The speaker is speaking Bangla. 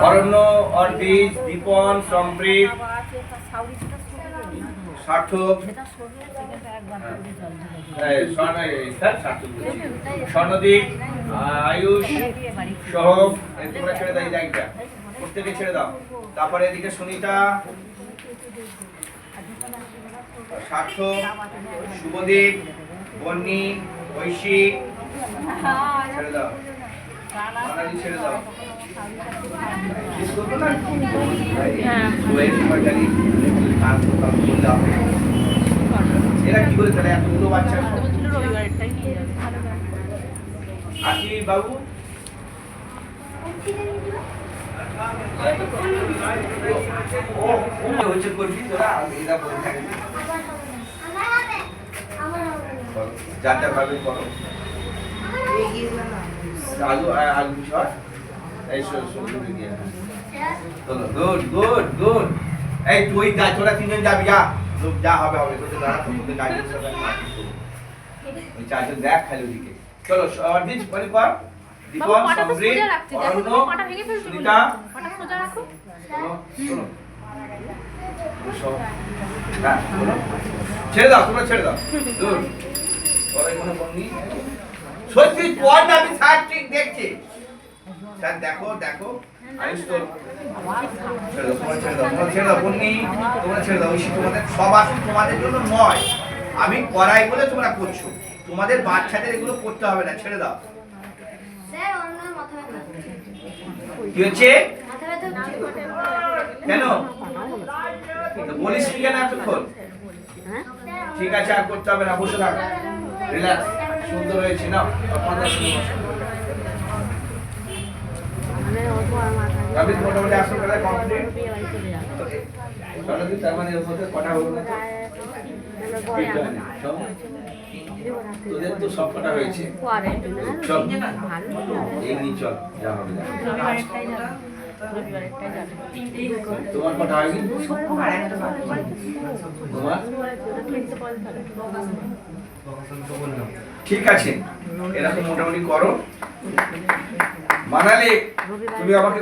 অরণ্য, অর্পিত, দীপন, সম্প্রীত, সার্থক, স্বর্ণদীপ, আয়ুষ, সহব, তোমরা ছেড়ে দাও, এই জায়গাটা প্রত্যেকে ছেড়ে দাও। তারপরে এদিকে সুনিতা, সার্থক, শুভদীপ, বন্নি, ঐশী, ছেড়ে দাও, মানালি ছেড়ে দাও। এরা কি করে তাহলে এতগুলো বাচ্চা? আশি বাবু হচ্ছে করবি তোরা, এরা বলে থাকে যা যা ভাবে করো। আলু আলু ছড় এই সবজি দিয়ে চলো। Good good good. এই তুই যা, তোরা তিনজন যাবি, যা যা হবে হবে, তোদের দাঁড়া তোদের গাড়ির সাথে ওই চারজন দেখ খালি ওদিকে। চলো অর্দিজ পরে কর। দীপন, সম্প্রীত, অরণ্য, সুনিতা, ছেড়ে দাও, তোমরা ছেড়ে দাও। গুড। পরে কোনো বন্নি সত্যি পর না, আমি সাইড ঠিক দেখছি। স্যার দেখো দেখো আয়ুষ তো ছেড়ে দাও, তোমরা ছেড়ে দাও, তোমরা ছেড়ে দাও। বন্নি তোমরা ছেড়ে দাও। ঐশী তোমাদের সব আসুন, তোমাদের জন্য নয়, আমি করাই বলে তোমরা করছো, তোমাদের বাচ্চাদের এগুলো করতে হবে না, ছেড়ে দাও। কি হচ্ছে কেন বলিস কেন এতক্ষণ? ঠিক আছে আর করতে হবে না, বসে থাক, রিল্যাক্স। সুন্দর হয়েছে না মোটামুটি আসল কথা কমপ্লিট। তার মানে এর মধ্যে কটা হলো না? তোদের তো সব কটা হয়েছে। চল এমনি চল, যা হবে। তোমার কটা হয়নি? তোমার ঠিক আছে, এরকম মোটামুটি করো। মানালি তুমি আমাকে